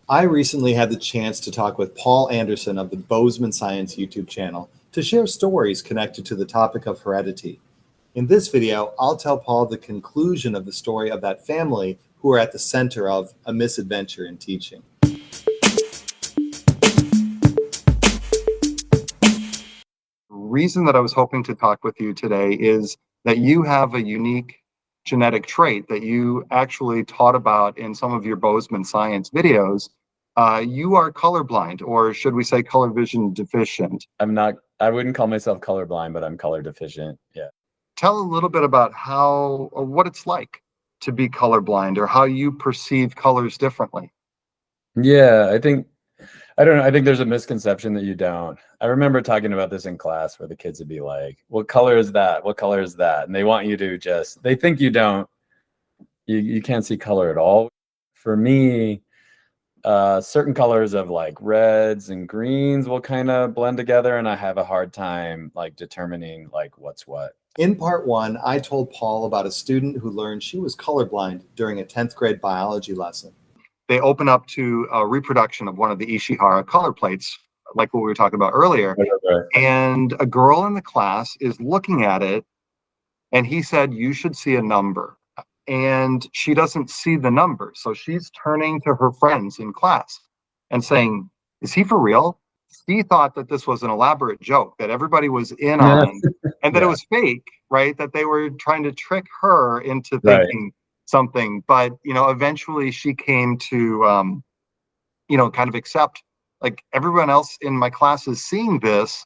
I recently had the chance to talk with Paul Andersen of the Bozeman Science YouTube channel to share stories connected to the topic of heredity. In this video, I'll tell Paul the conclusion of the story of that family who are at the center of a misadventure in teaching. Reason that I was hoping to talk with you today is that you have a unique genetic trait that you actually taught about in some of your Bozeman science videos. You are colorblind, or should we say color vision deficient? I wouldn't call myself colorblind, but I'm color deficient. Yeah. Tell a little bit about how or what it's like to be colorblind, or how you perceive colors differently. Yeah, I don't know. I think there's a misconception that you don't. I remember talking about this in class where the kids would be like, what color is that? What color is that? And they want you to they think you can't see color at all. For me, certain colors of like reds and greens will kind of blend together, and I have a hard time like determining like what's what. In part one, I told Paul about a student who learned she was colorblind during a 10th grade biology lesson. They open up to a reproduction of one of the Ishihara color plates, like what we were talking about earlier. Right. And a girl in the class is looking at it, and he said, "You should see a number." And she doesn't see the number. So she's turning to her friends in class and saying, "Is he for real?" She thought that this was an elaborate joke that everybody was in on, and that it was fake, right? That they were trying to trick her into thinking something. But, eventually she came to, kind of accept, like, everyone else in my class is seeing this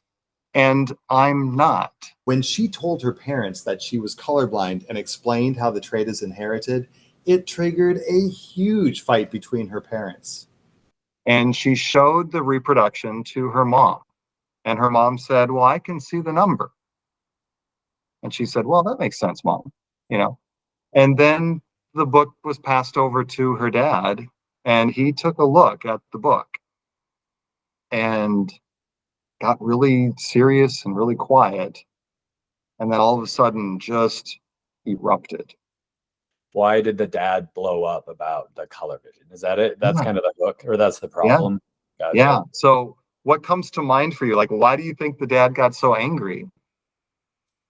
and I'm not. When she told her parents that she was colorblind and explained how the trait is inherited, it triggered a huge fight between her parents. And she showed the reproduction to her mom. And her mom said, "Well, I can see the number." And she said, "Well, that makes sense, Mom." And then the book was passed over to her dad, and he took a look at the book and got really serious and really quiet. And then all of a sudden just erupted. Why did the dad blow up about the color vision? Is that it? That's kind of the hook, or that's the problem? Gotcha. Yeah. So what comes to mind for you? Like, why do you think the dad got so angry?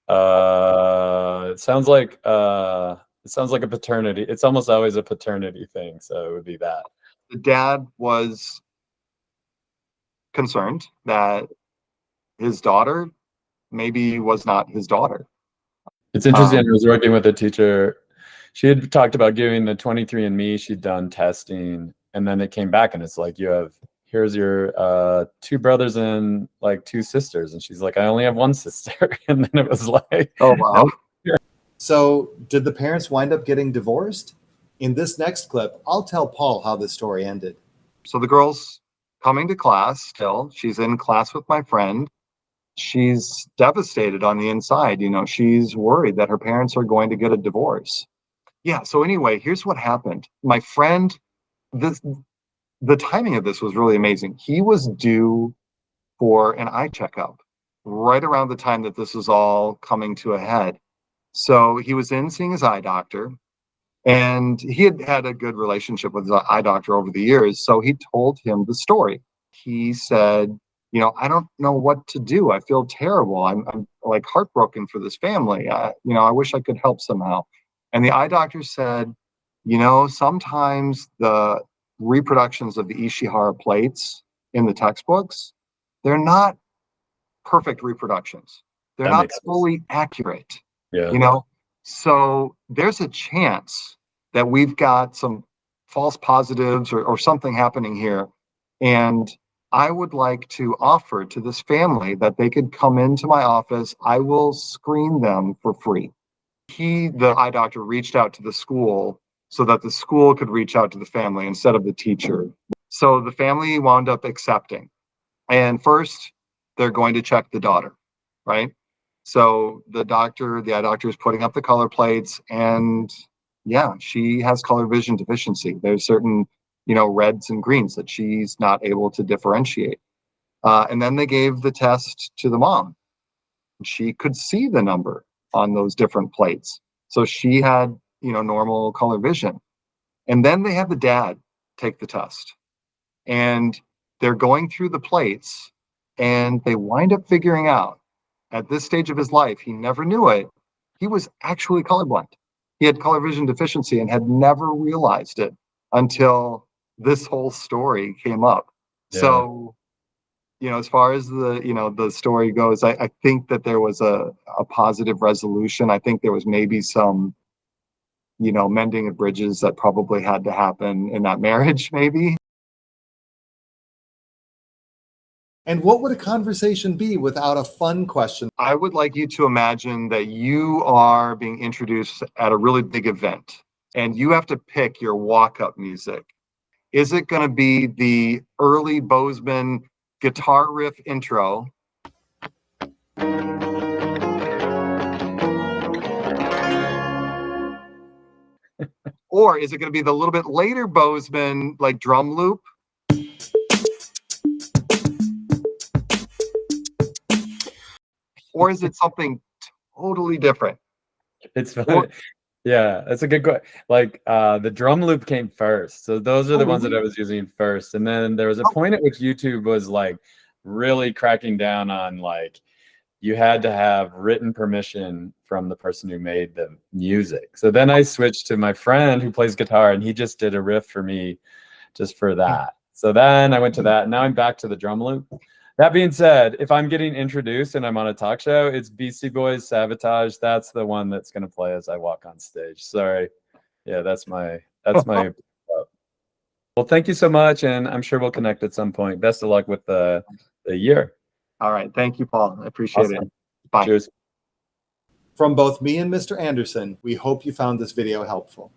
It sounds like a paternity. It's almost always a paternity thing. So it would be that. The dad was concerned that his daughter maybe was not his daughter. It's interesting. I was working with a teacher. She had talked about giving the 23andMe. She'd done testing, and then it came back, and it's like, here's your 2 brothers and like 2 sisters. And she's like, I only have 1 sister. And then it was like, oh, wow. So did the parents wind up getting divorced? In this next clip, I'll tell Paul how the story ended. So the girl's coming to class still. She's in class with my friend. She's devastated on the inside. She's worried that her parents are going to get a divorce. Yeah. So anyway, here's what happened. My friend, the timing of this was really amazing. He was due for an eye checkup right around the time that this was all coming to a head. So he was in seeing his eye doctor, and he had had a good relationship with his eye doctor over the years. So he told him the story. He said, "I don't know what to do. I feel terrible. I'm like heartbroken for this family. I wish I could help somehow." And the eye doctor said, "Sometimes the reproductions of the Ishihara plates in the textbooks, they're not perfect reproductions. They're not fully accurate." Yeah. So there's a chance that we've got some false positives or something happening here. And I would like to offer to this family that they could come into my office. I will screen them for free. The eye doctor, reached out to the school so that the school could reach out to the family instead of the teacher. So the family wound up accepting. And first, they're going to check the daughter, right? So the eye doctor is putting up the color plates, and yeah, she has color vision deficiency. There's certain, reds and greens that she's not able to differentiate. And then they gave the test to the mom. She could see the number on those different plates. So she had, normal color vision. And then they had the dad take the test. and they're going through the plates, and they wind up figuring out at this stage of his life, he never knew it, he was actually colorblind. He had color vision deficiency and had never realized it until this whole story came up. Yeah. So, as far as the story goes, I think that there was a positive resolution. I think there was maybe some, mending of bridges that probably had to happen in that marriage, maybe. And what would a conversation be without a fun question? I would like you to imagine that you are being introduced at a really big event and you have to pick your walk-up music. Is it going to be the early Bozeman guitar riff intro? Or is it going to be the little bit later Bozeman like drum loop? Or is it something totally different? It's funny. Yeah, that's a good question. Like the drum loop came first. So those are the ones that I was using first. And then there was a point at which YouTube was like really cracking down on like you had to have written permission from the person who made the music. So then I switched to my friend who plays guitar and he just did a riff for me just for that. So then I went to that. Now I'm back to the drum loop. That being said, if I'm getting introduced and I'm on a talk show, it's Beastie Boys Sabotage. That's the one that's going to play as I walk on stage. Sorry. Yeah, that's my well, thank you so much. And I'm sure we'll connect at some point. Best of luck with the year. All right. Thank you, Paul. I appreciate it. Bye. Cheers. From both me and Mr. Andersen, we hope you found this video helpful.